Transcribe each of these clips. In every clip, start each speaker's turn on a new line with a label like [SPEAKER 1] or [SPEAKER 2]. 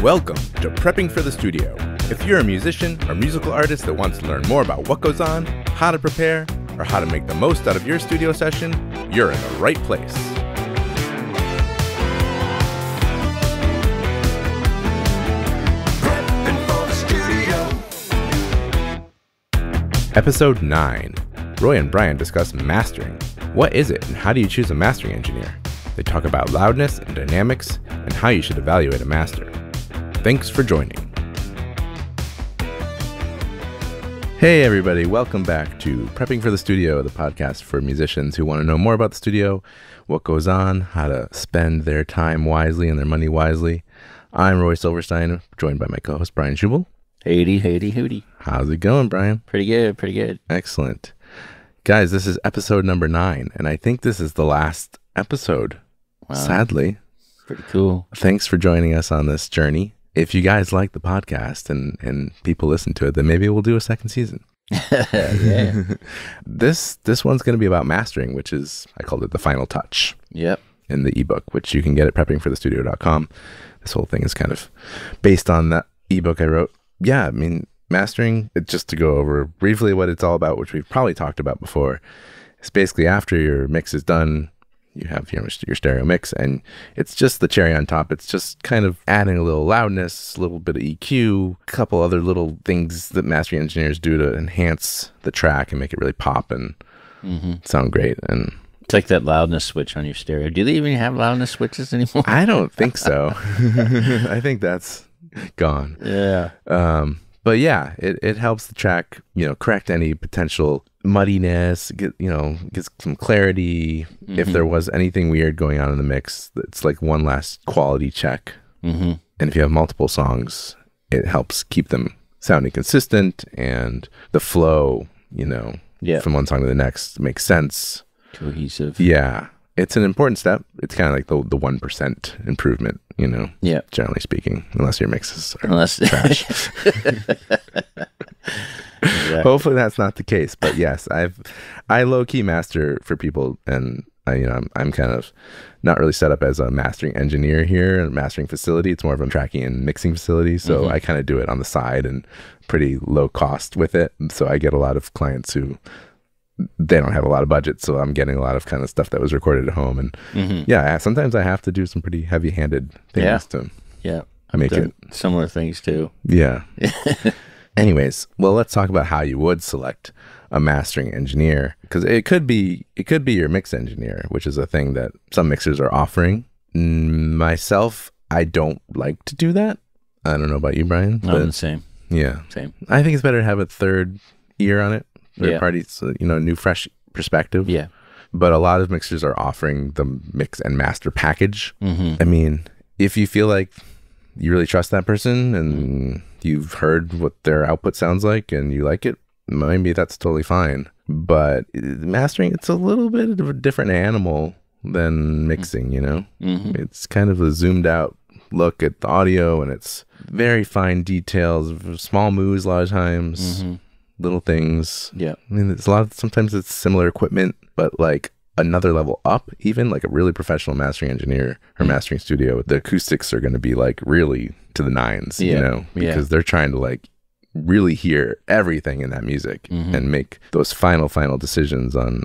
[SPEAKER 1] Welcome to Prepping for the Studio. If you're a musician or musical artist that wants to learn more about what goes on, how to prepare, or how to make the most out of your studio session, you're in the right place. Prepping for the Studio. Episode 9. Roy and Brian discuss mastering. What is it and how do you choose a mastering engineer? They talk about loudness and dynamics and how you should evaluate a master. Thanks for joining. Hey everybody, welcome back to Prepping for the Studio, the podcast for musicians who want to know more about the studio, what goes on, how to spend their time wisely and their money wisely. I'm Roy Silverstein, joined by my co-host Brian Schubel.
[SPEAKER 2] Hey, hooty.
[SPEAKER 1] How's it going, Brian?
[SPEAKER 2] Pretty good.
[SPEAKER 1] Excellent. Guys, this is episode number 9, and I think this is the last episode, sadly.
[SPEAKER 2] Pretty cool.
[SPEAKER 1] Thanks for joining us on this journey. If you guys like the podcast and people listen to it, then maybe we'll do a second season.
[SPEAKER 2] Yeah.
[SPEAKER 1] This one's going to be about mastering, which is, I called it the final touch.
[SPEAKER 2] Yep.
[SPEAKER 1] In the ebook, which you can get at preppingforthestudio.com. This whole thing is kind of based on that ebook I wrote. Yeah, I mean, mastering, just to go over briefly what it's all about, which we've probably talked about before, it's basically after your mix is done, you have your stereo mix, and it's just the cherry on top. It's just kind of adding a little loudness, a little bit of EQ, a couple other little things that mastering engineers do to enhance the track and make it really pop and sound great. And
[SPEAKER 2] it's like that loudness switch on your stereo. Do they even have loudness switches anymore?
[SPEAKER 1] I don't think so. I think that's gone.
[SPEAKER 2] Yeah.
[SPEAKER 1] But yeah, it helps the track, correct any potential muddiness, get some clarity. If there was anything weird going on in the mix, it's like one last quality check. And if you have multiple songs, it helps keep them sounding consistent and the flow, from one song to the next makes sense.
[SPEAKER 2] Cohesive.
[SPEAKER 1] Yeah. It's an important step. It's kind of like the 1% improvement, generally speaking, unless your mixes are trash.
[SPEAKER 2] Exactly.
[SPEAKER 1] Hopefully that's not the case, but yes, I low-key master for people, and I'm kind of not really set up as a mastering engineer here, a mastering facility. It's more of a tracking and mixing facility, so I kind of do it on the side and pretty low cost with it. And so I get a lot of clients who they don't have a lot of budget, so I'm getting a lot of kind of stuff that was recorded at home, and sometimes I have to do some pretty heavy-handed things to make it.
[SPEAKER 2] Similar things too.
[SPEAKER 1] Yeah. Anyways, well, let's talk about how you would select a mastering engineer, because it could be your mix engineer, which is a thing that some mixers are offering. Myself, I don't like to do that. I don't know about you, Brian.
[SPEAKER 2] I'm the same.
[SPEAKER 1] Yeah,
[SPEAKER 2] same.
[SPEAKER 1] I think it's better to have a third ear on it. Third party, so, new fresh perspective.
[SPEAKER 2] Yeah.
[SPEAKER 1] But a lot of mixers are offering the mix and master package. I mean, if you feel like you really trust that person and you've heard what their output sounds like and you like it, maybe that's totally fine. But mastering, it's a little bit of a different animal than mixing, It's kind of a zoomed out look at the audio, and it's very fine details, small moves a lot of times. Little things. Yeah. I mean, sometimes it's similar equipment, but like another level up, even like a really professional mastering engineer or mastering studio, the acoustics are going to be like really to the nines, because they're trying to like really hear everything in that music and make those final decisions on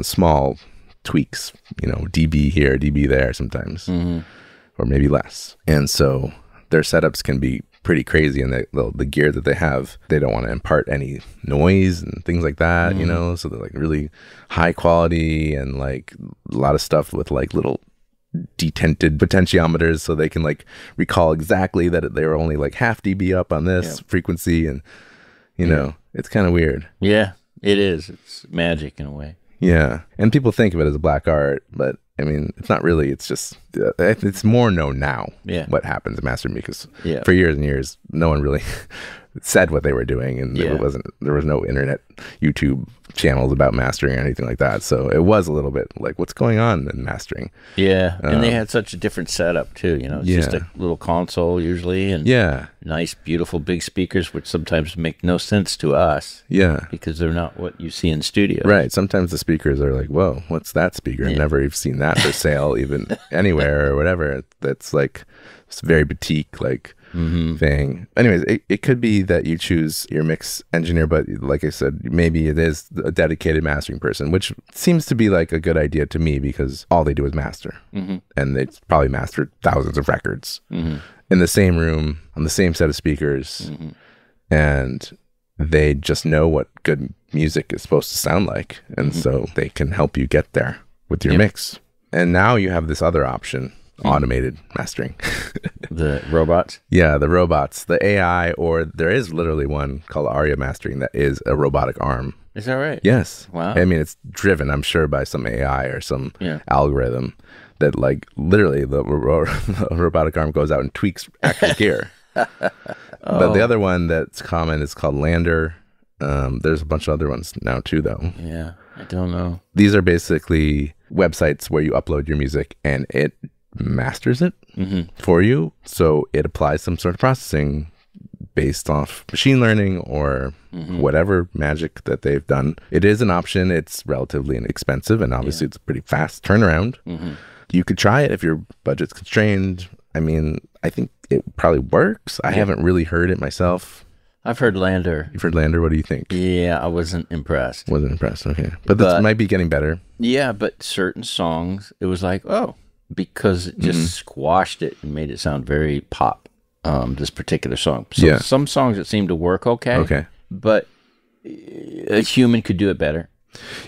[SPEAKER 1] small tweaks, dB here, dB there sometimes, or maybe less. And so their setups can be pretty crazy, and the gear that they have, they don't want to impart any noise and things like that, so they're like really high quality, and like a lot of stuff with like little detented potentiometers, so they can like recall exactly that they were only like half dB up on this frequency, and it's kind of weird.
[SPEAKER 2] Yeah, it is. It's magic in a way.
[SPEAKER 1] Yeah, and people think of it as a black art, but I mean, it's not really. It's just, it's more known now what happens in mastering, because for years and years, no one really said what they were doing, and there was no internet, YouTube channels about mastering or anything like that. So it was a little bit like, what's going on in mastering?
[SPEAKER 2] Yeah, and they had such a different setup too. It's just a little console usually, and nice, beautiful big speakers, which sometimes make no sense to us. Yeah, because they're not what you see in studios.
[SPEAKER 1] Right. Sometimes the speakers are like, whoa, what's that speaker? I've never even seen that for sale, even anywhere or whatever. That's like, it's very boutique, like thing. Anyways, it could be that you choose your mix engineer, but like I said, maybe it is a dedicated mastering person, which seems to be like a good idea to me because all they do is master. And they probably mastered thousands of records in the same room on the same set of speakers. And they just know what good music is supposed to sound like. And so they can help you get there with your mix. And now you have this other option, automated mastering.
[SPEAKER 2] The robots?
[SPEAKER 1] Yeah, the robots, the AI, or there is literally one called Aria Mastering that is a robotic arm.
[SPEAKER 2] Is that right?
[SPEAKER 1] Yes.
[SPEAKER 2] Wow.
[SPEAKER 1] I mean, it's driven, I'm sure, by some AI or some algorithm that, like, literally the robotic arm goes out and tweaks actual gear. But the other one that's common is called Lander. There's a bunch of other ones now too, though.
[SPEAKER 2] Yeah, I don't know.
[SPEAKER 1] These are basically websites where you upload your music and it masters it for you. So it applies some sort of processing based off machine learning or whatever magic that they've done. It is an option. It's relatively inexpensive, and obviously it's a pretty fast turnaround. You could try it if your budget's constrained. I mean, I think it probably works. I haven't really heard it myself.
[SPEAKER 2] I've heard Lander.
[SPEAKER 1] You've heard Lander? What do you think?
[SPEAKER 2] Yeah, I wasn't impressed.
[SPEAKER 1] Wasn't impressed, okay. But this might be getting better.
[SPEAKER 2] Yeah, but certain songs, it was like, oh, because it just squashed it and made it sound very pop, this particular song. So some songs it seemed to work okay. But a human could do it better.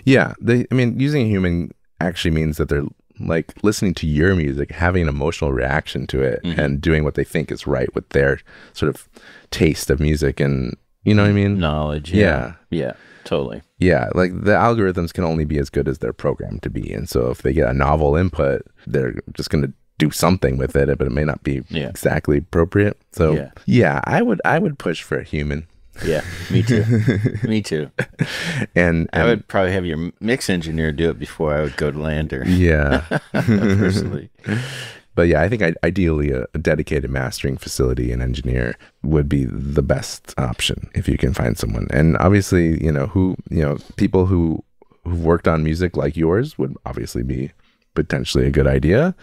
[SPEAKER 1] Yeah, I mean, using a human actually means that they're like listening to your music, having an emotional reaction to it, and doing what they think is right with their sort of taste of music, and you know what I mean?
[SPEAKER 2] Knowledge. Yeah, totally.
[SPEAKER 1] Yeah, like the algorithms can only be as good as they're programmed to be, and so if they get a novel input, they're just going to do something with it, but it may not be exactly appropriate. So I would push for a human.
[SPEAKER 2] Yeah, me too. Me too.
[SPEAKER 1] And
[SPEAKER 2] I would probably have your mix engineer do it before I would go to Lander.
[SPEAKER 1] Yeah.
[SPEAKER 2] Personally.
[SPEAKER 1] But yeah, I think ideally a dedicated mastering facility and engineer would be the best option if you can find someone. And obviously, people who've worked on music like yours would obviously be potentially a good idea.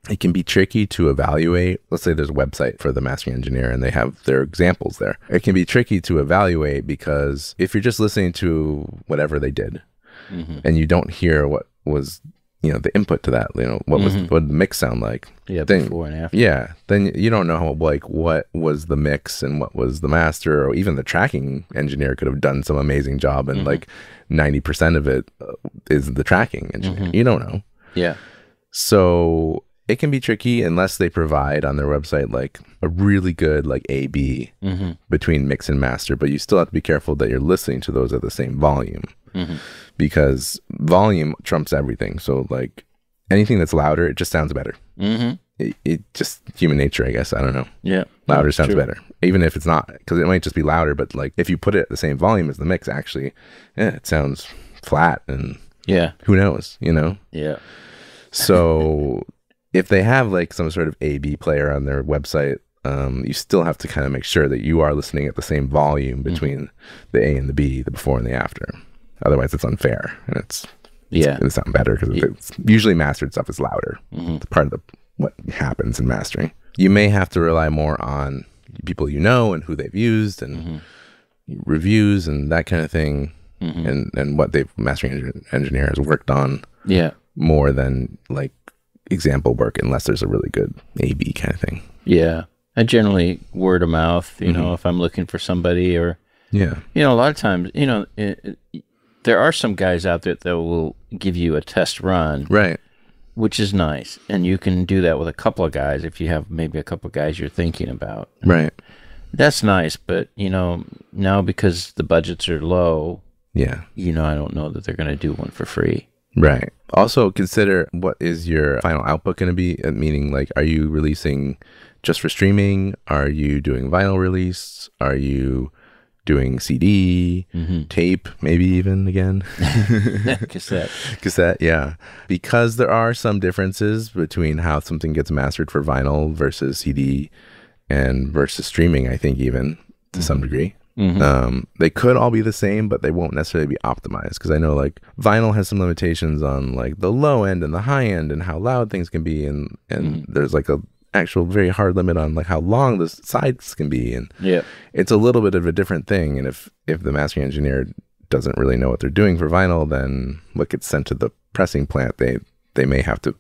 [SPEAKER 1] It can be tricky to evaluate. Let's say there's a website for the mastering engineer and they have their examples there. It can be tricky to evaluate because if you're just listening to whatever they did and you don't hear what was, the input to that, what did the mix sound like?
[SPEAKER 2] Yeah, before and after.
[SPEAKER 1] Yeah, then you don't know what was the mix and what was the master, or even the tracking engineer could have done some amazing job and like 90% of it is the tracking engineer. You don't know.
[SPEAKER 2] Yeah.
[SPEAKER 1] So it can be tricky unless they provide on their website like a really good like A/B between mix and master, but you still have to be careful that you're listening to those at the same volume because volume trumps everything. So like anything that's louder, it just sounds better. It just human nature, I guess. I don't know.
[SPEAKER 2] Yeah,
[SPEAKER 1] louder sounds better, even if it's not, because it might just be louder. But like if you put it at the same volume as the mix, actually, it sounds flat and who knows,
[SPEAKER 2] Yeah.
[SPEAKER 1] So if they have like some sort of A/B player on their website, you still have to kind of make sure that you are listening at the same volume between the A and the B, the before and the after. Otherwise, it's unfair, and it's going to sound better because it's usually mastered stuff is louder. It's part of what happens in mastering. You may have to rely more on people and who they've used and reviews and that kind of thing, and what they've mastering engineer has worked on. Yeah. More than like example work, unless there's a really good A/B kind of thing.
[SPEAKER 2] Yeah. I generally word of mouth, if I'm looking for somebody, or, a lot of times, there are some guys out there that will give you a test run. Right. Which is nice. And you can do that with a couple of guys if you have maybe a couple of guys you're thinking about. Right. That's nice. But, now because the budgets are low, I don't know that they're going to do one for free.
[SPEAKER 1] Right. Also consider, what is your final output going to be? Meaning, like, are you releasing just for streaming? Are you doing vinyl release? Are you doing CD, tape, maybe even again? Cassette, yeah. Because there are some differences between how something gets mastered for vinyl versus CD and versus streaming, I think, even to some degree. They could all be the same, but they won't necessarily be optimized, because I know like vinyl has some limitations on like the low end and the high end and how loud things can be, and there's like actual very hard limit on like how long the sides can be, and it's a little bit of a different thing. And if the mastering engineer doesn't really know what they're doing for vinyl, then what gets sent to the pressing plant, they may have to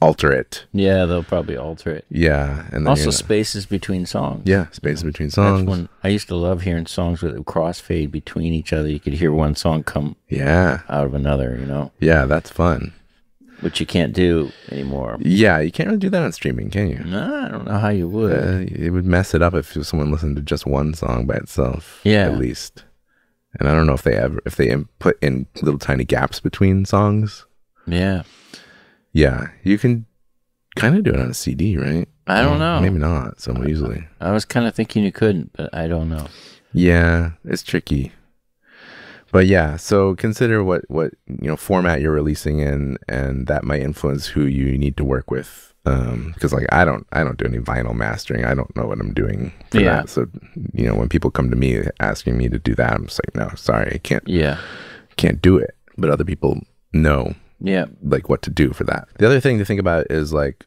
[SPEAKER 1] alter it.
[SPEAKER 2] Yeah, they'll probably alter it.
[SPEAKER 1] Yeah, and then
[SPEAKER 2] also spaces between songs.
[SPEAKER 1] Yeah, spaces between songs.
[SPEAKER 2] That's when I used to love hearing songs with a crossfade between each other. You could hear one song come out of another, you know?
[SPEAKER 1] Yeah, that's fun.
[SPEAKER 2] Which you can't do anymore.
[SPEAKER 1] Yeah, you can't really do that on streaming, can you?
[SPEAKER 2] No, I don't know how you would.
[SPEAKER 1] It would mess it up if someone listened to just one song by itself. Yeah, at least. And I don't know if they put in little tiny gaps between songs.
[SPEAKER 2] Yeah.
[SPEAKER 1] Yeah, you can kind of do it on a CD, right?
[SPEAKER 2] I don't know.
[SPEAKER 1] Maybe not so easily.
[SPEAKER 2] I was kind of thinking you couldn't, but I don't know.
[SPEAKER 1] Yeah, it's tricky. But yeah, so consider what format you're releasing in, and that might influence who you need to work with. Because like I don't do any vinyl mastering. I don't know what I'm doing for that. So when people come to me asking me to do that, I'm just like, no, sorry, I can't. Yeah, can't do it. But other people know. Yeah, like what to do for that. The other thing to think about is like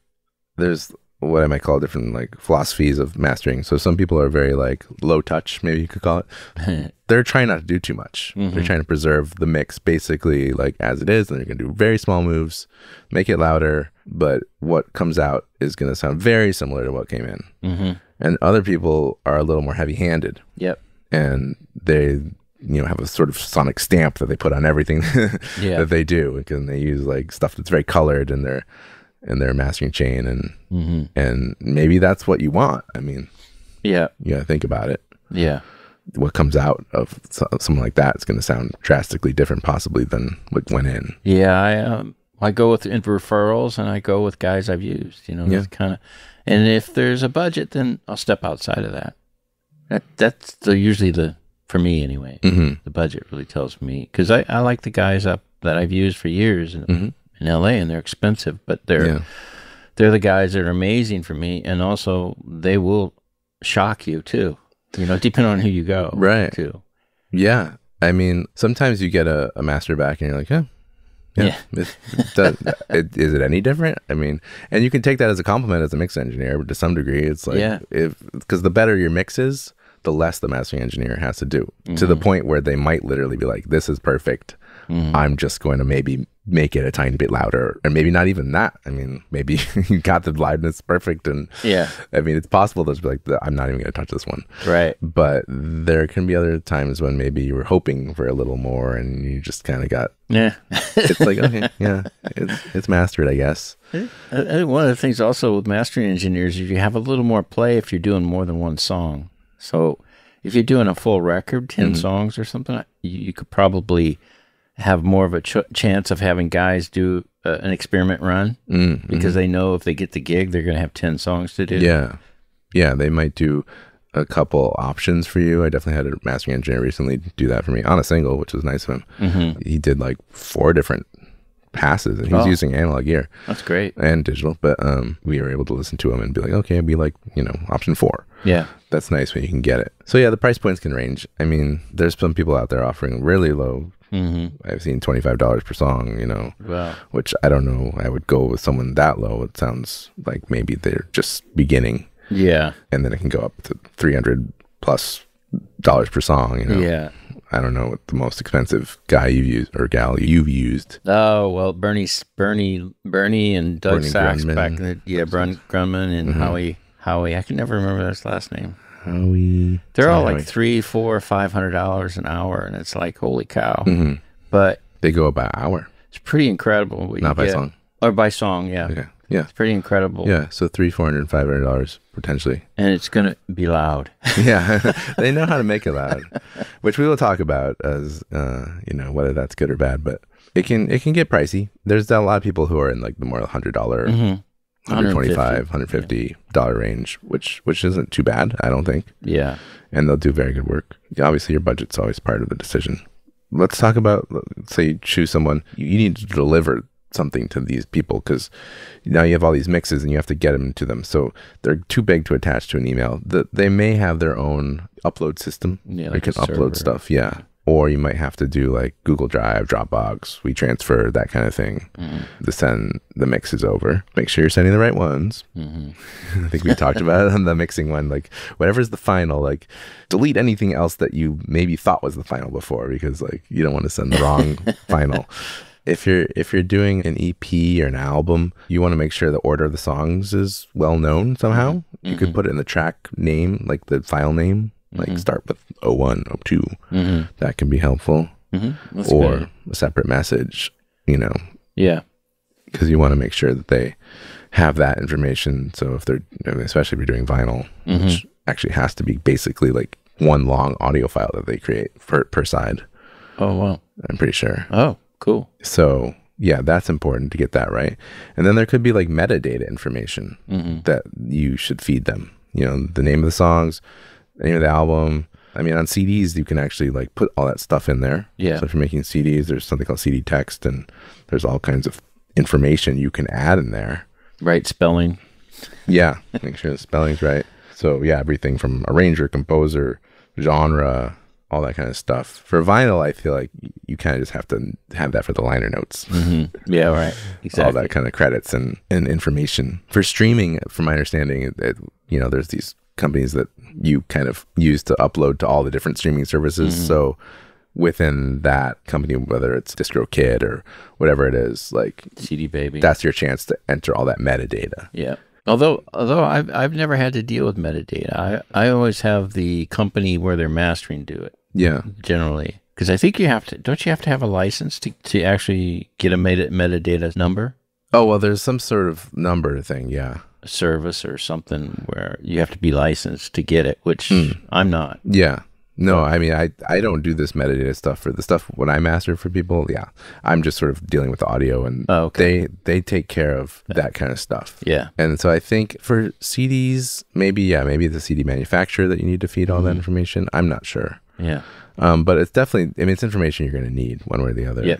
[SPEAKER 1] there's what I might call different like philosophies of mastering. So some people are very like low touch, maybe you could call it. They're trying not to do too much. They're trying to preserve the mix basically like as it is, and they're going to do very small moves, make it louder, but what comes out is going to sound very similar to what came in. And other people are a little more heavy-handed. Yep. And they have a sort of sonic stamp that they put on everything that they do, because they use like stuff that's very colored in their mastering chain, and maybe that's what you want. I mean, you gotta think about it. Yeah, what comes out of something like that is going to sound drastically different, possibly, than what went in.
[SPEAKER 2] Yeah, I go with referrals, and I go with guys I've used. That's kind of, and if there's a budget, then I'll step outside of that. That's usually for me anyway. The budget really tells me, because I like the guys up that I've used for years in LA, and they're expensive, but they're the guys that are amazing for me, and also they will shock you too. Depending on who you go to. Yeah,
[SPEAKER 1] I mean, sometimes you get a master back, and you're like, yeah. Is it any different? I mean, and you can take that as a compliment as a mix engineer, but to some degree, it's like because the better your mix is, the less the mastering engineer has to do, to the point where they might literally be like, this is perfect. I'm just going to maybe make it a tiny bit louder, and maybe not even that. I mean, maybe you got the loudness perfect, and I mean, it's possible to be like, I'm not even going to touch this one. Right. But there can be other times when maybe you were hoping for a little more, and you just kind of got, it's like, okay, it's mastered, I guess.
[SPEAKER 2] One of the things also with mastering engineers is you have a little more play if you're doing more than one song. So if you're doing a full record, 10 songs or something, you could probably have more of a chance of having guys do an experiment run, because they know if they get the gig, they're going to have 10 songs to do.
[SPEAKER 1] Yeah, they might do a couple options for you. I definitely had a mastering engineer recently do that for me on a single, which was nice of him. He did like 4 different passes, and he's using analog gear.
[SPEAKER 2] That's great.
[SPEAKER 1] And digital, but we were able to listen to him and be like, okay, be like, option 4. Yeah, that's nice when you can get it. So yeah, the price points can range. I mean, there's some people out there offering really low. I've seen $25 per song, wow. Which I don't know. I would go with someone that low. It sounds like maybe they're just beginning. Yeah. And then it can go up to $300+ per song, Yeah. I don't know what the most expensive guy you've used or gal you've used.
[SPEAKER 2] Oh, well, Bernie and Doug Sachs back in the Grunman and Howie. I can never remember his last name.
[SPEAKER 1] Howie.
[SPEAKER 2] They're all like $300, $400, $500 an hour, and it's like, holy cow. But
[SPEAKER 1] they go by hour.
[SPEAKER 2] It's pretty incredible.
[SPEAKER 1] Not by song.
[SPEAKER 2] Or by song, yeah.
[SPEAKER 1] Okay. Yeah.
[SPEAKER 2] It's pretty incredible.
[SPEAKER 1] Yeah. So $300, $400, $500 potentially.
[SPEAKER 2] And it's going to be loud.
[SPEAKER 1] Yeah. They know how to make it loud, which we will talk about as, whether that's good or bad, but it can get pricey. There's a lot of people who are in like the more $100, $125, $150 range, which isn't too bad, I don't think. Yeah. And they'll do very good work. Obviously, your budget's always part of the decision. Let's talk about, say you choose someone, you need to deliver something to these people, because now you have all these mixes and you have to get them to them, so they're too big to attach to an email. They may have their own upload system. Yeah, like you can upload stuff, or you might have to do like Google Drive, Dropbox, WeTransfer, that kind of thing to send the mixes over. Make sure you're sending the right ones. I think we talked about it on the mixing one, like whatever's the final, like delete anything else that you maybe thought was the final before, because like you don't want to send the wrong final. If you're doing an EP or an album, you want to make sure the order of the songs is well known somehow. You could put it in the track name, like the file name, like start with 01, 02. That can be helpful. Or good. A separate message, you know.
[SPEAKER 2] Yeah.
[SPEAKER 1] Because you want to make sure that they have that information. So if they're, especially if you're doing vinyl, which actually has to be basically like one long audio file that they create per side.
[SPEAKER 2] Oh, wow.
[SPEAKER 1] I'm pretty sure.
[SPEAKER 2] Oh, cool.
[SPEAKER 1] So yeah, that's important to get that right. And then there could be like metadata information that you should feed them. You know, the name of the songs, the name of the album. I mean, on CDs, you can actually like put all that stuff in there.
[SPEAKER 2] Yeah.
[SPEAKER 1] So if you're making CDs, there's something called CD text, and there's all kinds of information you can add in there.
[SPEAKER 2] Right spelling.
[SPEAKER 1] Yeah. Make sure the spelling's right. So yeah, everything from arranger, composer, genre, all that kind of stuff. For vinyl, I feel like you kind of just have to have that for the liner notes.
[SPEAKER 2] Yeah, right. Exactly.
[SPEAKER 1] All that kind of credits and information. For streaming, from my understanding, there's these companies that you kind of use to upload to all the different streaming services. So within that company, whether it's DistroKid or whatever it is, like
[SPEAKER 2] CD Baby,
[SPEAKER 1] that's your chance to enter all that metadata.
[SPEAKER 2] Yeah. Although I've never had to deal with metadata. I always have the company where they're mastering do it.
[SPEAKER 1] Yeah.
[SPEAKER 2] Generally. Because I think don't you have to have a license to actually get a metadata number?
[SPEAKER 1] Oh, well, there's some sort of number thing, yeah.
[SPEAKER 2] A service or something where you have to be licensed to get it, which I'm not.
[SPEAKER 1] Yeah. No, I mean, I don't do this metadata stuff for the stuff when I master for people. Yeah. I'm just sort of dealing with the audio, and they take care of that kind of stuff.
[SPEAKER 2] Yeah.
[SPEAKER 1] And so I think for CDs, maybe the CD manufacturer that you need to feed all that information. I'm not sure.
[SPEAKER 2] Yeah.
[SPEAKER 1] But it's definitely, I mean, it's information you're going to need one way or the other.
[SPEAKER 2] Yeah.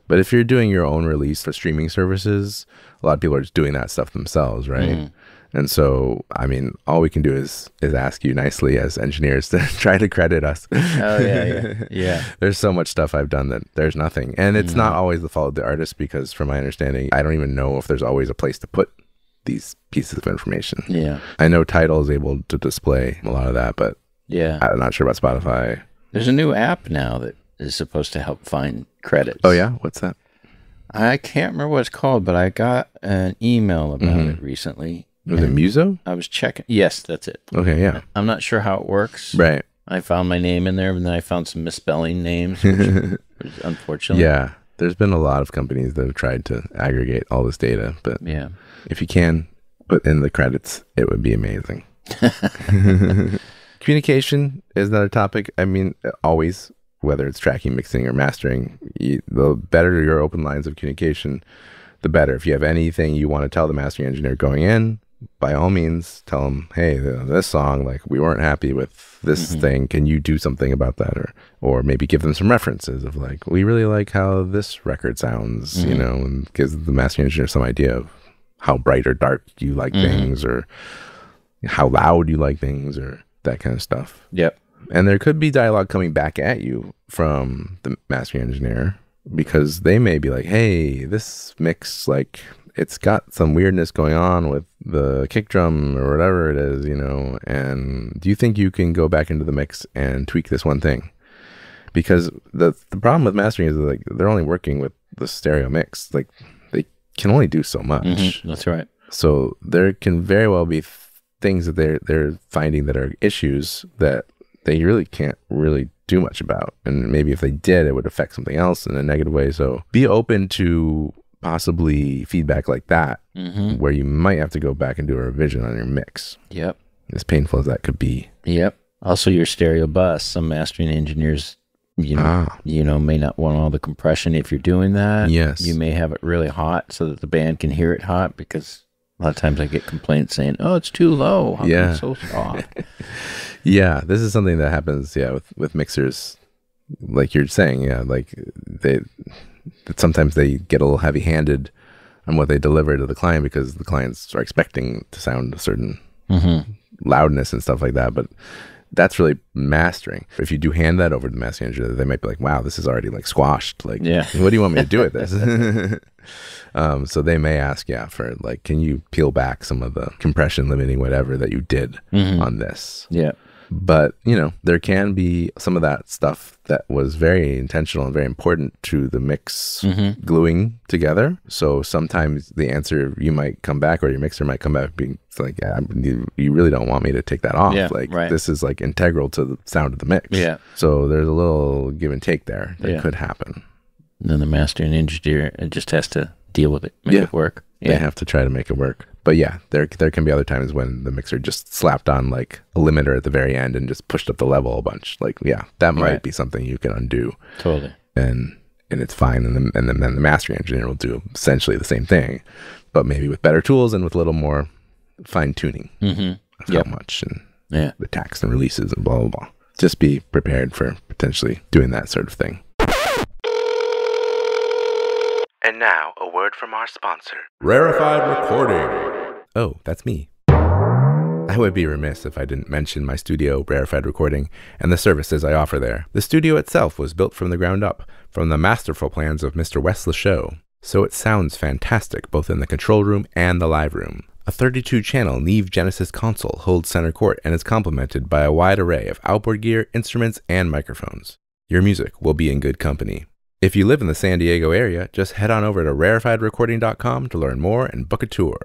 [SPEAKER 1] But if you're doing your own release for streaming services, a lot of people are just doing that stuff themselves, right? And so, I mean, all we can do is ask you nicely as engineers to try to credit us.
[SPEAKER 2] Oh, yeah.
[SPEAKER 1] There's so much stuff I've done that there's nothing. And it's not always the fault of the artist, because from my understanding, I don't even know if there's always a place to put these pieces of information.
[SPEAKER 2] Yeah.
[SPEAKER 1] I know Tidal is able to display a lot of that, but
[SPEAKER 2] yeah,
[SPEAKER 1] I'm not sure about Spotify.
[SPEAKER 2] There's a new app now that is supposed to help find credits.
[SPEAKER 1] Oh, yeah? What's that?
[SPEAKER 2] I can't remember what it's called, but I got an email about it recently.
[SPEAKER 1] Was it Muso?
[SPEAKER 2] I was checking. Yes, that's it.
[SPEAKER 1] Okay, yeah.
[SPEAKER 2] I'm not sure how it works.
[SPEAKER 1] Right.
[SPEAKER 2] I found my name in there, and then I found some misspelling names, which unfortunately.
[SPEAKER 1] Yeah. There's been a lot of companies that have tried to aggregate all this data, but
[SPEAKER 2] yeah, if
[SPEAKER 1] you can put in the credits, it would be amazing. Communication is another topic. I mean, always, whether it's tracking, mixing, or mastering, the better your open lines of communication, the better. If you have anything you want to tell the mastering engineer going in, by all means, tell them, hey, this song, like, we weren't happy with this thing. Can you do something about that? Or maybe give them some references of like, we really like how this record sounds, you know, and gives the mastering engineer some idea of how bright or dark you like things, or how loud you like things, or that kind of stuff.
[SPEAKER 2] Yep.
[SPEAKER 1] And there could be dialogue coming back at you from the mastering engineer, because they may be like, hey, this mix, like, it's got some weirdness going on with the kick drum or whatever it is, you know, and do you think you can go back into the mix and tweak this one thing? Because the problem with mastering is like they're only working with the stereo mix. Like, they can only do so much.
[SPEAKER 2] That's right.
[SPEAKER 1] So there can very well be things that they're finding that are issues that they really can't really do much about. And maybe if they did, it would affect something else in a negative way. So be open to possibly feedback like that, where you might have to go back and do a revision on your mix.
[SPEAKER 2] Yep.
[SPEAKER 1] As painful as that could be.
[SPEAKER 2] Yep. Also, your stereo bus. Some mastering engineers, may not want all the compression if you're doing that.
[SPEAKER 1] Yes.
[SPEAKER 2] You may have it really hot so that the band can hear it hot, because a lot of times I get complaints saying, oh, it's too low. How come it's so soft?
[SPEAKER 1] Yeah, this is something that happens, with mixers, like you're saying, like that sometimes they get a little heavy-handed on what they deliver to the client, because the clients are expecting to sound a certain loudness and stuff like that. But that's really mastering. If you do hand that over to the mastering engineer, they might be like, wow, this is already like squashed. Like, what do you want me to do with this? So they may ask, for like, can you peel back some of the compression limiting whatever that you did on this?
[SPEAKER 2] Yeah.
[SPEAKER 1] But, you know, there can be some of that stuff that was very intentional and very important to the mix gluing together. So sometimes the answer you might come back, or your mixer might come back being like, you really don't want me to take that off. This is like integral to the sound of the mix. Yeah. So there's a little give and take there that could happen.
[SPEAKER 2] And then the mastering engineer just has to deal with it, make it work.
[SPEAKER 1] They have to try to make it work. But yeah, there can be other times when the mixer just slapped on like a limiter at the very end and just pushed up the level a bunch. Like, that might be something you can undo.
[SPEAKER 2] Totally.
[SPEAKER 1] And it's fine. And then the mastering engineer will do essentially the same thing, but maybe with better tools and with a little more fine tuning of how much and the tax and releases and blah, blah, blah. Just be prepared for potentially doing that sort of thing. And now, a word from our sponsor, Rarefied Recording. Oh, that's me. I would be remiss if I didn't mention my studio, Rarefied Recording, and the services I offer there. The studio itself was built from the ground up, from the masterful plans of Mr. Wes Lachaud, so it sounds fantastic both in the control room and the live room. A 32-channel Neve Genesis console holds center court and is complemented by a wide array of outboard gear, instruments, and microphones. Your music will be in good company. If you live in the San Diego area, just head on over to rarefiedrecording.com to learn more and book a tour.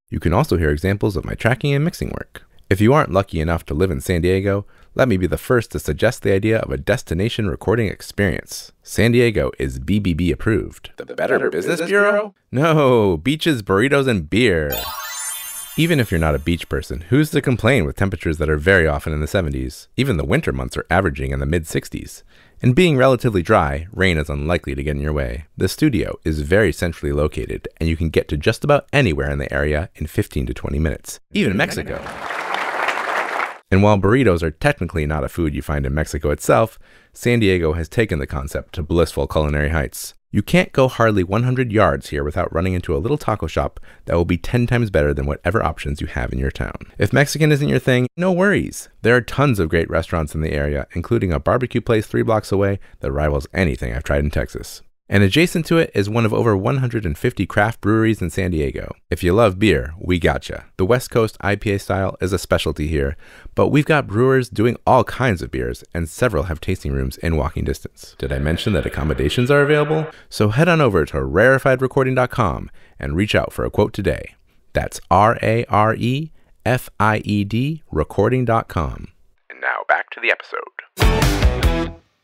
[SPEAKER 1] You can also hear examples of my tracking and mixing work. If you aren't lucky enough to live in San Diego, let me be the first to suggest the idea of a destination recording experience. San Diego is BBB approved. The Better Business Bureau? No, beaches, burritos, and beer. Even if you're not a beach person, who's to complain with temperatures that are very often in the 70s? Even the winter months are averaging in the mid-60s. And being relatively dry, rain is unlikely to get in your way. The studio is very centrally located, and you can get to just about anywhere in the area in 15 to 20 minutes, even Mexico. And while burritos are technically not a food you find in Mexico itself, San Diego has taken the concept to blissful culinary heights. You can't go hardly 100 yards here without running into a little taco shop that will be 10 times better than whatever options you have in your town. If Mexican isn't your thing, no worries. There are tons of great restaurants in the area, including a barbecue place 3 blocks away that rivals anything I've tried in Texas. And adjacent to it is one of over 150 craft breweries in San Diego. If you love beer, we gotcha. The West Coast IPA style is a specialty here, but we've got brewers doing all kinds of beers, and several have tasting rooms in walking distance. Did I mention that accommodations are available? So head on over to rarefiedrecording.com and reach out for a quote today. That's RAREFIED recording.com. And now back to the episode.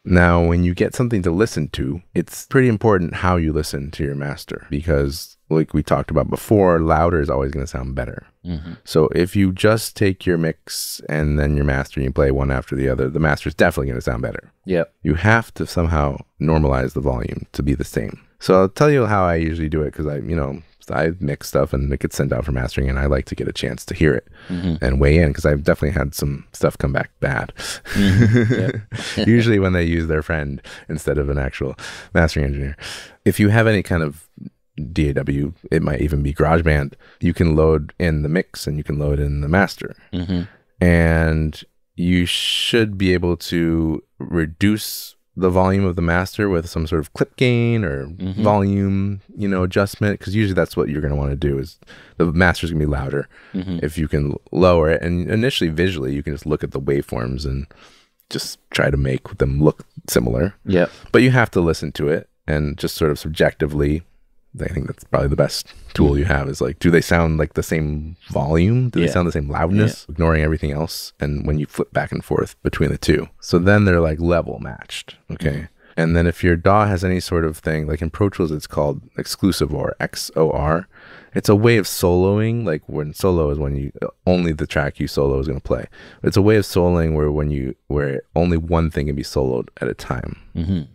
[SPEAKER 1] Now, when you get something to listen to, it's pretty important how you listen to your master, because like we talked about before, louder is always going to sound better. So if you just take your mix and then your master and you play one after the other, the master is definitely going to sound better. Yep. You have to somehow normalize the volume to be the same. So I'll tell you how I usually do it, because I mix stuff and it gets sent out for mastering, and I like to get a chance to hear it and weigh in, because I've definitely had some stuff come back bad. Usually when they use their friend instead of an actual mastering engineer. If you have any kind of DAW, it might even be GarageBand, you can load in the mix and you can load in the master. And you should be able to reduce the volume of the master with some sort of clip gain or volume, adjustment, because usually that's what you're going to want to do. Is the master's going to be louder if you can lower it. And initially, visually, you can just look at the waveforms and just try to make them look similar. Yeah. But you have to listen to it and just sort of subjectively. I think that's probably the best tool you have, is like, do they sound like the same volume? Do they sound the same loudness, ignoring everything else? And when you flip back and forth between the two. So then they're like level matched. Okay. And then if your DAW has any sort of thing, like in Pro Tools, it's called exclusive or XOR. It's a way of soloing. Like when solo is when only the track you solo is going to play. It's a way of soloing where only one thing can be soloed at a time.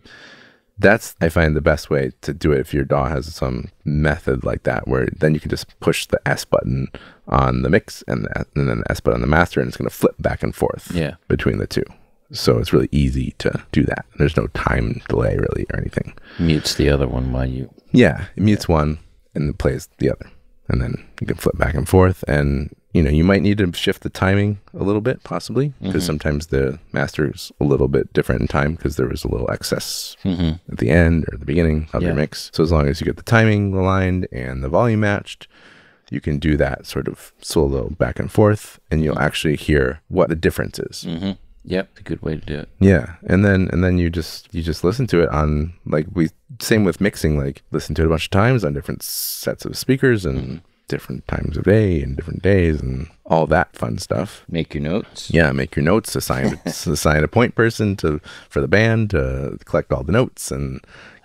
[SPEAKER 1] That's, I find, the best way to do it if your DAW has some method like that, where then you can just push the S button on the mix and then the S button on the master, and it's going to flip back and forth between the two. So it's really easy to do that. There's no time delay really or anything.
[SPEAKER 2] Mutes the other one while you...
[SPEAKER 1] Yeah, it mutes one and it plays the other. And then you can flip back and forth. And, you know, you might need to shift the timing a little bit, possibly, because sometimes the master's a little bit different in time because there was a little excess at the end or the beginning of your mix. So as long as you get the timing aligned and the volume matched, you can do that sort of solo back and forth, and you'll actually hear what the difference is.
[SPEAKER 2] Yep, it's a good way to do it.
[SPEAKER 1] Yeah, and then you just listen to it on, like, same with mixing, like listen to it a bunch of times on different sets of speakers and different times of day and different days and all that fun stuff.
[SPEAKER 2] Make your notes.
[SPEAKER 1] Yeah, make your notes. Assign a point person for the band to collect all the notes and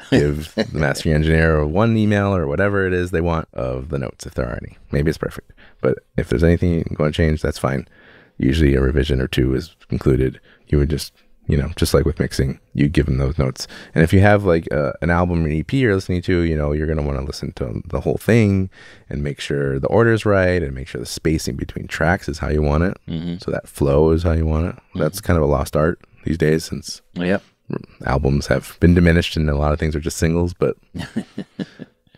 [SPEAKER 1] give the mastering engineer one email or whatever it is they want of the notes, if there are any. Maybe it's perfect, but if there's anything you want to change, that's fine. Usually a revision or two is included. You would just, you know, just like with mixing, you give them those notes. And if you have like an album or EP you're listening to, you know, you're going to want to listen to the whole thing and make sure the order's right and make sure the spacing between tracks is how you want it. So that flow is how you want it. That's kind of a lost art these days, since albums have been diminished and a lot of things are just singles. But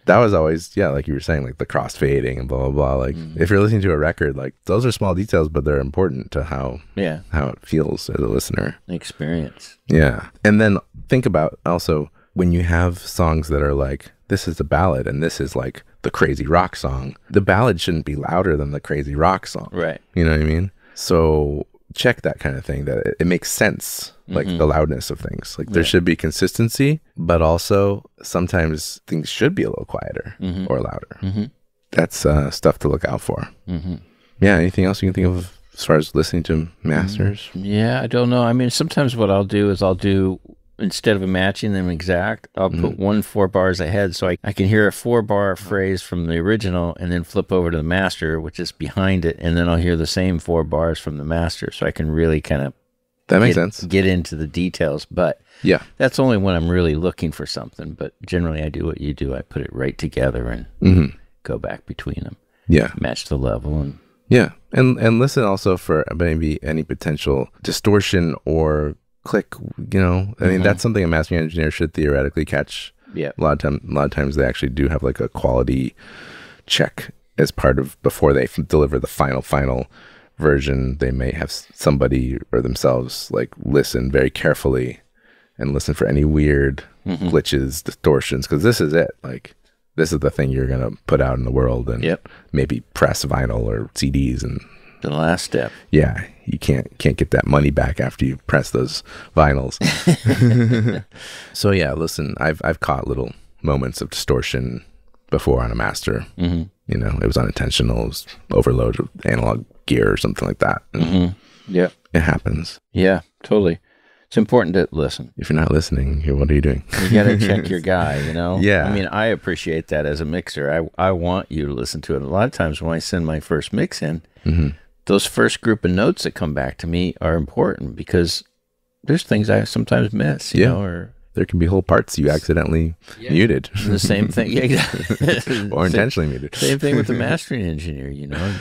[SPEAKER 1] that was always, like you were saying, like the crossfading and blah, blah, blah. Like if you're listening to a record, like those are small details, but they're important to how it feels as a listener.
[SPEAKER 2] Experience.
[SPEAKER 1] Yeah. And then think about also when you have songs that are like, this is a ballad and this is like the crazy rock song, the ballad shouldn't be louder than the crazy rock song.
[SPEAKER 2] Right.
[SPEAKER 1] You know what I mean? So check that kind of thing, that it makes sense, like the loudness of things. Like there should be consistency, but also sometimes things should be a little quieter or louder. That's stuff to look out for. Yeah, anything else you can think of as far as listening to masters?
[SPEAKER 2] Yeah, I don't know. I mean, sometimes what I'll do is instead of matching them exact, I'll put 4 bars ahead so I can hear a 4-bar phrase from the original and then flip over to the master, which is behind it, and then I'll hear the same 4 bars from the master, so I can really kind of get into the details. But that's only when I'm really looking for something. But generally I do what you do. I put it right together and go back between them. Yeah. Match the level. And
[SPEAKER 1] and listen also for maybe any potential distortion or click, you know. I mean, that's something a mastering engineer should theoretically catch. A lot of times they actually do have like a quality check as part of, before they deliver the final version. They may have somebody or themselves like listen very carefully and listen for any weird glitches, distortions, because this is it. Like this is the thing you're gonna put out in the world, and maybe press vinyl or CDs, and
[SPEAKER 2] the last step.
[SPEAKER 1] Yeah, you can't get that money back after you press those vinyls. So yeah, listen, I've caught little moments of distortion before on a master. You know, it was unintentional. It was overload of analog gear or something like that.
[SPEAKER 2] Yeah,
[SPEAKER 1] it happens.
[SPEAKER 2] Yeah, totally. It's important to listen.
[SPEAKER 1] If you're not listening, what are you doing?
[SPEAKER 2] You got to check your guy, you know?
[SPEAKER 1] Yeah.
[SPEAKER 2] I mean, I appreciate that as a mixer. I want you to listen to it. A lot of times when I send my first mix in, those first group of notes that come back to me are important because there's things I sometimes miss, you know, or
[SPEAKER 1] there can be whole parts you accidentally muted.
[SPEAKER 2] The same thing. Yeah, exactly.
[SPEAKER 1] Or intentionally muted.
[SPEAKER 2] Same thing with the mastering engineer, you know.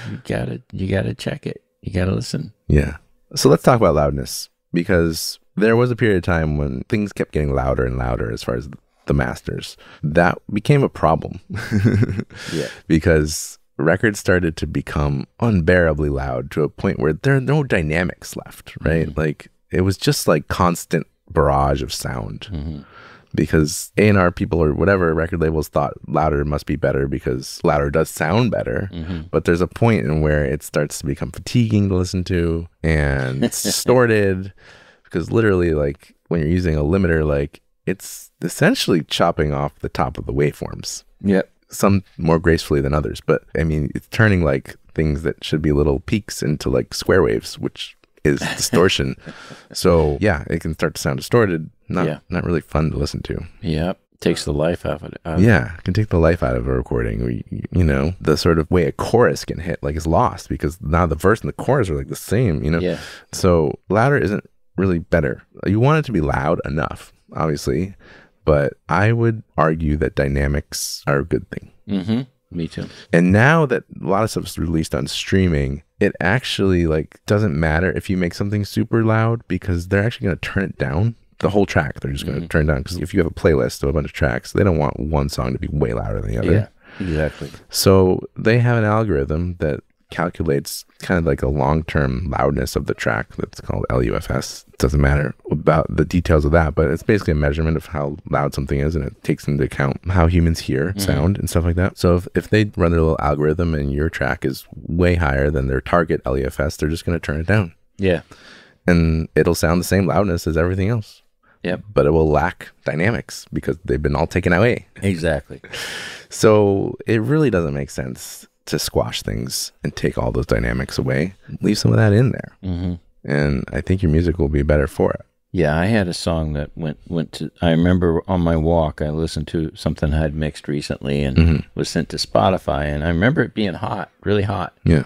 [SPEAKER 2] You gotta check it. You gotta listen.
[SPEAKER 1] Yeah. So let's talk about loudness, because there was a period of time when things kept getting louder and louder as far as the masters. That became a problem. Because records started to become unbearably loud to a point where there are no dynamics left, right? Like it was just like constant barrage of sound. Because A&R people or whatever record labels thought louder must be better because louder does sound better. But there's a point in where it starts to become fatiguing to listen to, and it's distorted, because literally, like when you're using a limiter, like it's essentially chopping off the top of the waveforms. Some more gracefully than others, but I mean, it's turning like things that should be little peaks into like square waves, which is distortion. So yeah, it can start to sound distorted. Not really fun to listen to.
[SPEAKER 2] Takes the life out of it.
[SPEAKER 1] It can take the life out of a recording. You know, the sort of way a chorus can hit like is lost, because now the verse and the chorus are like the same, you know. So louder isn't really better. You want it to be loud enough, obviously, but I would argue that dynamics are a good thing.
[SPEAKER 2] Me too.
[SPEAKER 1] And now that a lot of stuff is released on streaming, it actually like doesn't matter if you make something super loud, because they're actually going to turn it down. The whole track, they're just going to turn down, because if you have a playlist of a bunch of tracks, they don't want one song to be way louder than the other.
[SPEAKER 2] Exactly.
[SPEAKER 1] So they have an algorithm that calculates kind of like a long-term loudness of the track. That's called LUFS. It doesn't matter about the details of that, but it's basically a measurement of how loud something is, and it takes into account how humans hear sound and stuff like that. So if they run their little algorithm and your track is way higher than their target LUFS, they're just going to turn it down.
[SPEAKER 2] Yeah.
[SPEAKER 1] And it'll sound the same loudness as everything else.
[SPEAKER 2] Yep.
[SPEAKER 1] But it will lack dynamics because they've been all taken away.
[SPEAKER 2] Exactly.
[SPEAKER 1] So it really doesn't make sense to squash things and take all those dynamics away. Leave some of that in there. And I think your music will be better for it.
[SPEAKER 2] Yeah, I had a song that went to, I remember on my walk, I listened to something I had mixed recently and was sent to Spotify. And I remember it being hot, really hot.
[SPEAKER 1] Yeah.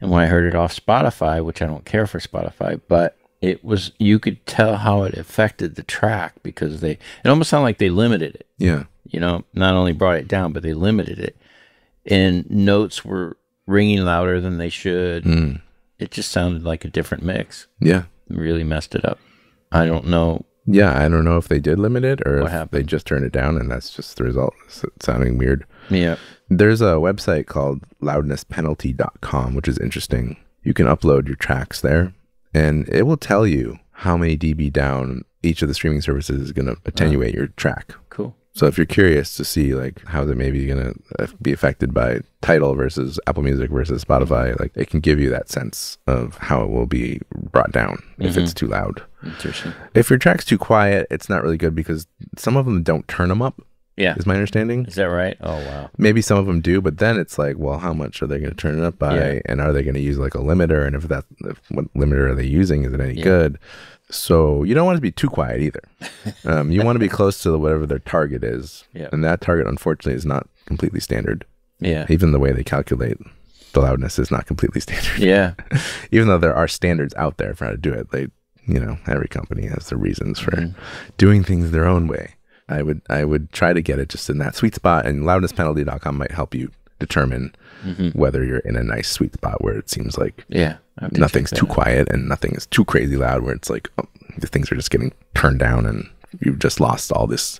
[SPEAKER 2] And when I heard it off Spotify, which I don't care for Spotify, but it was, you could tell how it affected the track because it almost sounded like they limited it.
[SPEAKER 1] Yeah.
[SPEAKER 2] You know, not only brought it down, but they limited it. And notes were ringing louder than they should. It just sounded like a different mix.
[SPEAKER 1] Yeah.
[SPEAKER 2] It really messed it up. I don't know.
[SPEAKER 1] Yeah, I don't know if they did limit it or
[SPEAKER 2] what
[SPEAKER 1] if
[SPEAKER 2] happened.
[SPEAKER 1] they just turned it down and that's just the result. It's sounding weird.
[SPEAKER 2] Yeah.
[SPEAKER 1] There's a website called loudnesspenalty.com, which is interesting. You can upload your tracks there and it will tell you how many dB down each of the streaming services is going to attenuate your track.
[SPEAKER 2] Cool.
[SPEAKER 1] So if you're curious to see like how they may be going to be affected by Tidal versus Apple Music versus Spotify, like it can give you that sense of how it will be brought down if it's too loud.
[SPEAKER 2] Interesting.
[SPEAKER 1] If your track's too quiet, it's not really good because some of them don't turn them up.
[SPEAKER 2] Yeah.
[SPEAKER 1] Is my understanding.
[SPEAKER 2] Is that right? Oh, wow.
[SPEAKER 1] Maybe some of them do, but then it's like, well, how much are they going to turn it up by?
[SPEAKER 2] Yeah.
[SPEAKER 1] And are they going to use like a limiter? And if what limiter are they using? Is it any good? So you don't want to be too quiet either. You want to be close to whatever their target is.
[SPEAKER 2] Yeah.
[SPEAKER 1] And that target, unfortunately, is not completely standard.
[SPEAKER 2] Yeah.
[SPEAKER 1] Even the way they calculate the loudness is not completely standard.
[SPEAKER 2] Yeah.
[SPEAKER 1] Even though there are standards out there for how to do it, every company has their reasons for doing things their own way. I would try to get it just in that sweet spot, and loudnesspenalty.com might help you determine whether you're in a nice sweet spot where it seems like nothing's too quiet and nothing is too crazy loud, where it's like the things are just getting turned down and you've just lost all this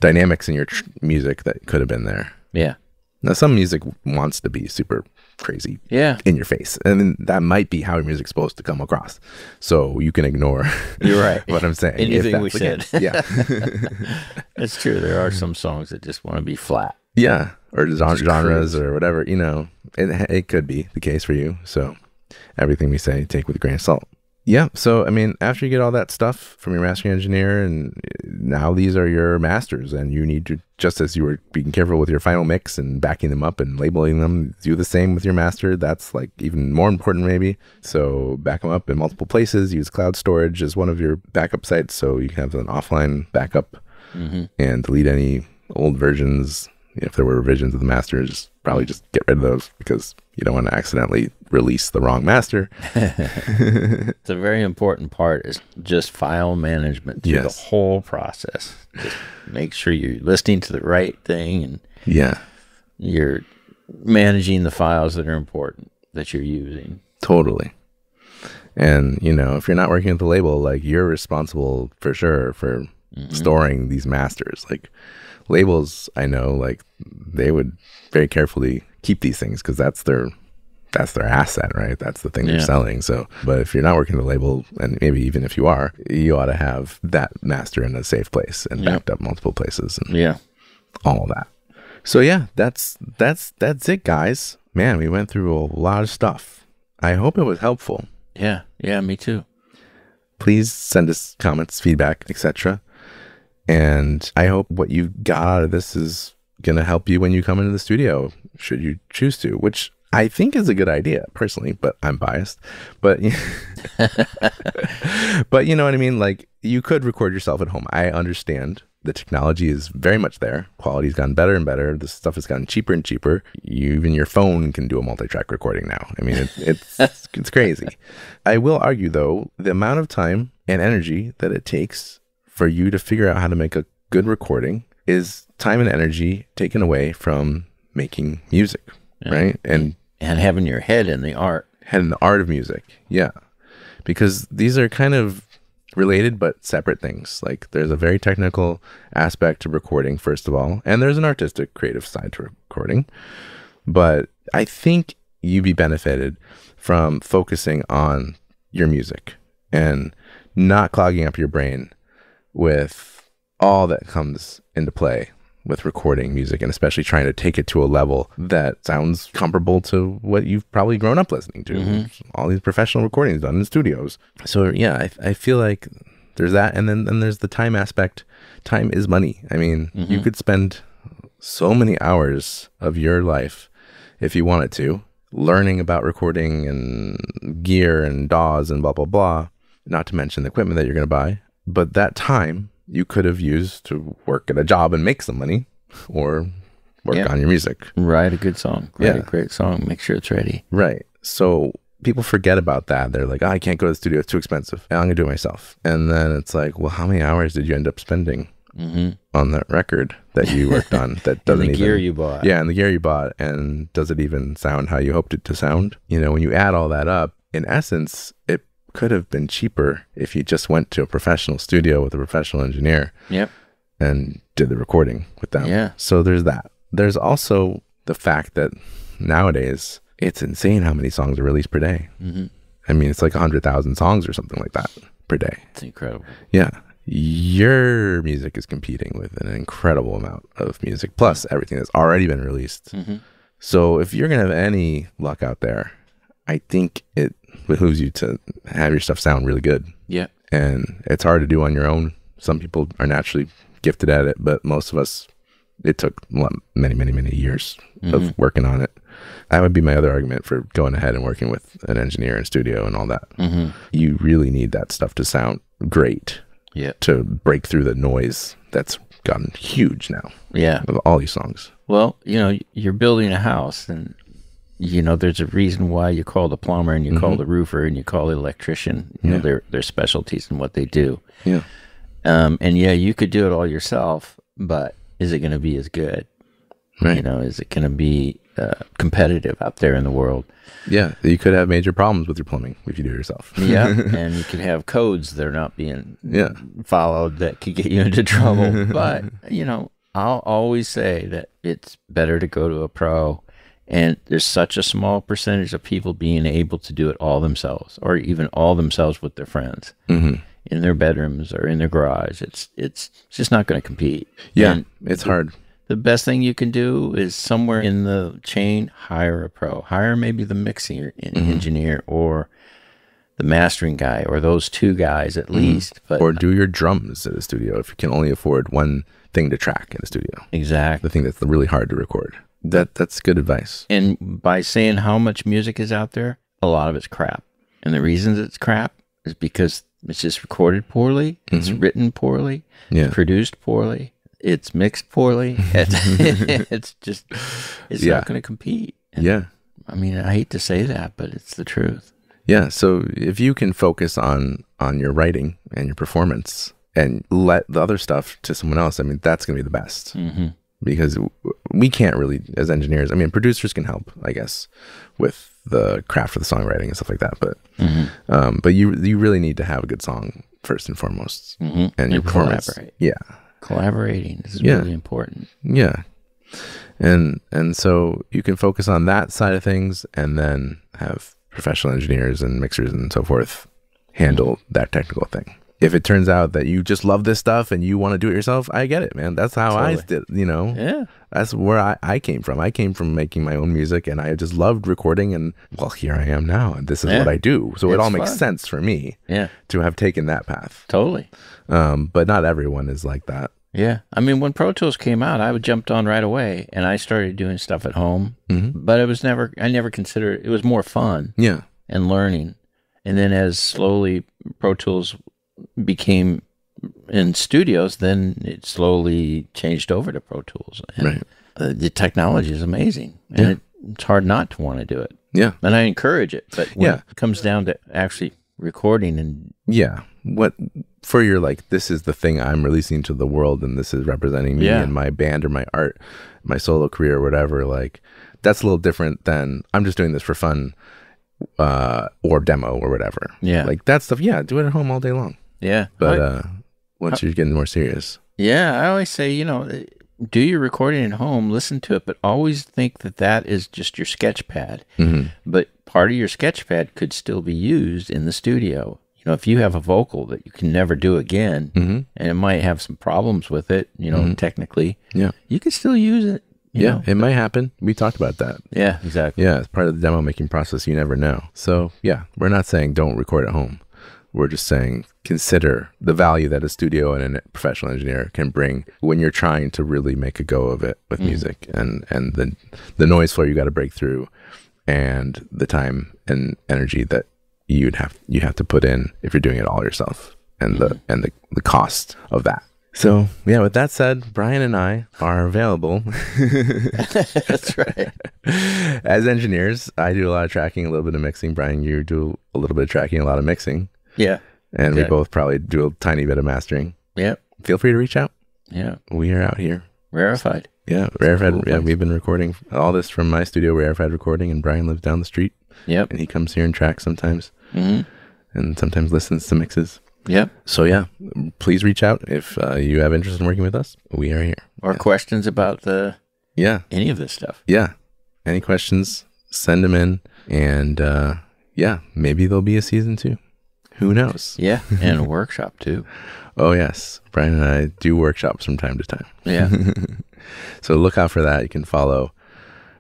[SPEAKER 1] dynamics in your music that could have been there.
[SPEAKER 2] Yeah.
[SPEAKER 1] Now, some music wants to be super crazy in your face, and that might be how your music's supposed to come across. So you can ignore
[SPEAKER 2] You're right.
[SPEAKER 1] what I'm saying.
[SPEAKER 2] Anything we said.
[SPEAKER 1] Yeah.
[SPEAKER 2] It's true. There are some songs that just want to be flat.
[SPEAKER 1] Yeah. Or genres or whatever, it could be the case for you. So everything we say, take with a grain of salt. Yeah. So, I mean, after you get all that stuff from your mastering engineer, and now these are your masters, and you need to, just as you were being careful with your final mix and backing them up and labeling them, do the same with your master. That's like even more important maybe. So back them up in multiple places. Use cloud storage as one of your backup sites, so you can have an offline backup and delete any old versions. If there were revisions of the masters, probably just get rid of those because you don't want to accidentally release the wrong master.
[SPEAKER 2] It's a very important part is just file management through the whole process. Just make sure you're listening to the right thing and you're managing the files that are important that you're using.
[SPEAKER 1] Totally. And, if you're not working with the label, like you're responsible for sure for storing these masters. Like labels, I know, like they would very carefully keep these things because that's their asset, right? That's the thing they're selling. So, but if you're not working the label, and maybe even if you are, you ought to have that master in a safe place and backed up multiple places and all that. So that's it, guys. Man, we went through a lot of stuff. I hope it was helpful.
[SPEAKER 2] Yeah, me too.
[SPEAKER 1] Please send us comments, feedback, etc. And I hope what you got out of this is going to help you when you come into the studio, should you choose to, which I think is a good idea personally, but I'm biased. But, but you know what I mean? Like you could record yourself at home. I understand the technology is very much there. Quality's gotten better and better. This stuff has gotten cheaper and cheaper. Even your phone can do a multi-track recording now. I mean, it's crazy. I will argue though, the amount of time and energy that it takes for you to figure out how to make a good recording is time and energy taken away from making music, right? And
[SPEAKER 2] having your head in the art.
[SPEAKER 1] Head in the art of music, yeah. Because these are kind of related but separate things. Like there's a very technical aspect to recording, first of all, and there's an artistic, creative side to recording. But I think you'd be benefited from focusing on your music and not clogging up your brain with all that comes into play with recording music, and especially trying to take it to a level that sounds comparable to what you've probably grown up listening to. All these professional recordings done in studios. So yeah, I feel like there's that. And then there's the time aspect. Time is money. I mean, you could spend so many hours of your life, if you wanted to, learning about recording and gear and DAWs and blah, blah, blah, not to mention the equipment that you're going to buy. But that time you could have used to work at a job and make some money, or work on your music.
[SPEAKER 2] Write a good song. Write a great song. Make sure it's ready.
[SPEAKER 1] Right. So people forget about that. They're like, oh, I can't go to the studio. It's too expensive. I'm going to do it myself. And then it's like, well, how many hours did you end up spending on that record that you worked on that doesn't
[SPEAKER 2] and the
[SPEAKER 1] even...
[SPEAKER 2] gear you bought.
[SPEAKER 1] Yeah, and the gear you bought. And does it even sound how you hoped it to sound? You know, when you add all that up, in essence, it could have been cheaper if you just went to a professional studio with a professional engineer and did the recording with them.
[SPEAKER 2] Yeah.
[SPEAKER 1] So there's that. There's also the fact that nowadays it's insane how many songs are released per day. I mean, it's like 100,000 songs or something like that per day.
[SPEAKER 2] It's incredible.
[SPEAKER 1] Yeah. Your music is competing with an incredible amount of music, plus everything that's already been released. So if you're going to have any luck out there, I think it behooves you to have your stuff sound really good.
[SPEAKER 2] Yeah.
[SPEAKER 1] And it's hard to do on your own. Some people are naturally gifted at it, but most of us, it took many years of working on it. That would be my other argument for going ahead and working with an engineer in studio and all that. You really need that stuff to sound great.
[SPEAKER 2] Yeah.
[SPEAKER 1] To break through the noise that's gotten huge now.
[SPEAKER 2] Yeah.
[SPEAKER 1] Of all these songs.
[SPEAKER 2] Well, you know, you're building a house, and you know, there's a reason why you call the plumber and you call the roofer and you call the electrician. You know, their specialties and what they do. Yeah. And yeah, you could do it all yourself, but is it going to be as good? Right. You know, is it going to be competitive out there in the world?
[SPEAKER 1] Yeah. You could have major problems with your plumbing if you do it yourself.
[SPEAKER 2] Yeah. And you could have codes that are not being followed that could get you into trouble. But, you know, I'll always say that it's better to go to a pro. And there's such a small percentage of people being able to do it all themselves, or even all themselves with their friends in their bedrooms or in their garage. It's just not going to compete.
[SPEAKER 1] Yeah,
[SPEAKER 2] and
[SPEAKER 1] it's hard.
[SPEAKER 2] The best thing you can do is somewhere in the chain, hire a pro. Hire maybe the mixing engineer or the mastering guy, or those two guys at least. But
[SPEAKER 1] or do your drums at a studio if you can only afford one thing to track in a studio.
[SPEAKER 2] Exactly.
[SPEAKER 1] The thing that's really hard to record. That's good advice.
[SPEAKER 2] And by saying how much music is out there, a lot of it's crap. And the reasons it's crap is because it's just recorded poorly, it's written poorly, it's produced poorly, it's mixed poorly. It's not going to compete. And, I mean, I hate to say that, but it's the truth.
[SPEAKER 1] Yeah. So if you can focus on your writing and your performance and let the other stuff to someone else, I mean, that's going to be the best. Because we can't really, as engineers, I mean, producers can help, I guess, with the craft of the songwriting and stuff like that. But you really need to have a good song first and foremost, and your performance.
[SPEAKER 2] Collaborate.
[SPEAKER 1] Yeah,
[SPEAKER 2] collaborating is really important.
[SPEAKER 1] Yeah, and so you can focus on that side of things, and then have professional engineers and mixers and so forth handle that technical thing. If it turns out that you just love this stuff and you want to do it yourself, I get it, man. That's how I did, you know. Yeah. That's where I came from. I came from making my own music, and I just loved recording, and well, here I am now, and this is what I do. So it all makes sense for me to have taken that path. Totally. But not everyone is like that.
[SPEAKER 2] Yeah. I mean, when Pro Tools came out, I jumped on right away, and I started doing stuff at home. But I never considered it was more fun. Yeah. And learning. And then as slowly Pro Tools became in studios, then it slowly changed over to Pro Tools. And the technology is amazing, and it's hard not to want to do it. Yeah. And I encourage it, but when it comes down to actually recording and
[SPEAKER 1] what for your, like, this is the thing I'm releasing to the world, and this is representing me and my band or my art, my solo career or whatever, like, that's a little different than I'm just doing this for fun or demo or whatever. Yeah. Like that stuff, do it at home all day long. Yeah. But once you're getting more serious.
[SPEAKER 2] Yeah, I always say, you know, do your recording at home, listen to it, but always think that that is just your sketch pad. Mm-hmm. But part of your sketch pad could still be used in the studio. You know, if you have a vocal that you can never do again, and it might have some problems with it, you know, technically, you can still use it. You know?
[SPEAKER 1] It might happen. We talked about that.
[SPEAKER 2] Yeah, exactly.
[SPEAKER 1] Yeah, it's part of the demo making process. You never know. So, yeah, we're not saying don't record at home. We're just saying consider the value that a studio and a professional engineer can bring when you're trying to really make a go of it with music, and the noise floor you got to break through, and the time and energy that you have to put in if you're doing it all yourself, and the cost of that. So yeah, with that said, Brian and I are available.
[SPEAKER 2] That's right.
[SPEAKER 1] As engineers, I do a lot of tracking, a little bit of mixing. Brian, you do a little bit of tracking, a lot of mixing.
[SPEAKER 2] Yeah.
[SPEAKER 1] And we both probably do a tiny bit of mastering.
[SPEAKER 2] Yeah.
[SPEAKER 1] Feel free to reach out.
[SPEAKER 2] Yeah.
[SPEAKER 1] We are out here.
[SPEAKER 2] Rarefied.
[SPEAKER 1] Yeah. Rarefied. Cool, yeah. We've been recording all this from my studio, Rarefied Recording, and Brian lives down the street.
[SPEAKER 2] Yep.
[SPEAKER 1] And he comes here and tracks sometimes. And sometimes listens to mixes.
[SPEAKER 2] Yep.
[SPEAKER 1] So yeah, please reach out if you have interest in working with us. We are here.
[SPEAKER 2] Or questions about any of this stuff.
[SPEAKER 1] Yeah. Any questions, send them in. And maybe there'll be a season 2. Who knows?
[SPEAKER 2] Yeah, and a workshop too.
[SPEAKER 1] Oh, yes. Brian and I do workshops from time to time.
[SPEAKER 2] Yeah.
[SPEAKER 1] So look out for that. You can follow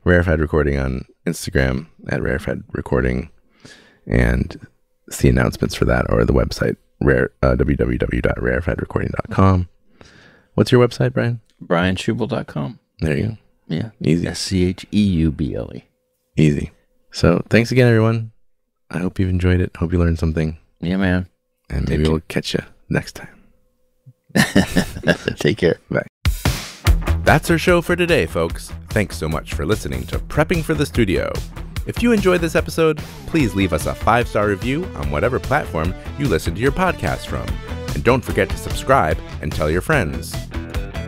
[SPEAKER 1] Rarefied Recording on Instagram at Rarefied Recording and see announcements for that, or the website, www.rarefiedrecording.com. What's your website, Brian?
[SPEAKER 2] BrianSchubel.com.
[SPEAKER 1] There you go.
[SPEAKER 2] Yeah.
[SPEAKER 1] Easy.
[SPEAKER 2] SCHEUBLE.
[SPEAKER 1] Easy. So thanks again, everyone. I hope you've enjoyed it. Hope you learned something.
[SPEAKER 2] Yeah, man.
[SPEAKER 1] And maybe we'll catch you next time.
[SPEAKER 2] Take care.
[SPEAKER 1] Bye. That's our show for today, folks. Thanks so much for listening to Prepping for the Studio. If you enjoyed this episode, please leave us a 5-star review on whatever platform you listen to your podcast from. And don't forget to subscribe and tell your friends.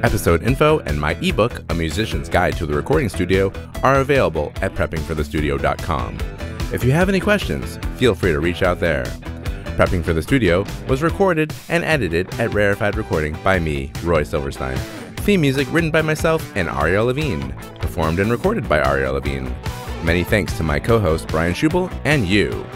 [SPEAKER 1] Episode info and my ebook, A Musician's Guide to the Recording Studio, are available at preppingforthestudio.com. If you have any questions, feel free to reach out there. Prepping for the Studio was recorded and edited at Rarefied Recording by me, Roy Silverstein. Theme music written by myself and Ariel Levine. Performed and recorded by Ariel Levine. Many thanks to my co-host Brian Schubel and you.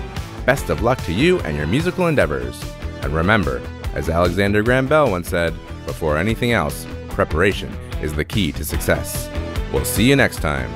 [SPEAKER 1] Best of luck to you and your musical endeavors. And remember, as Alexander Graham Bell once said, before anything else, preparation is the key to success. We'll see you next time.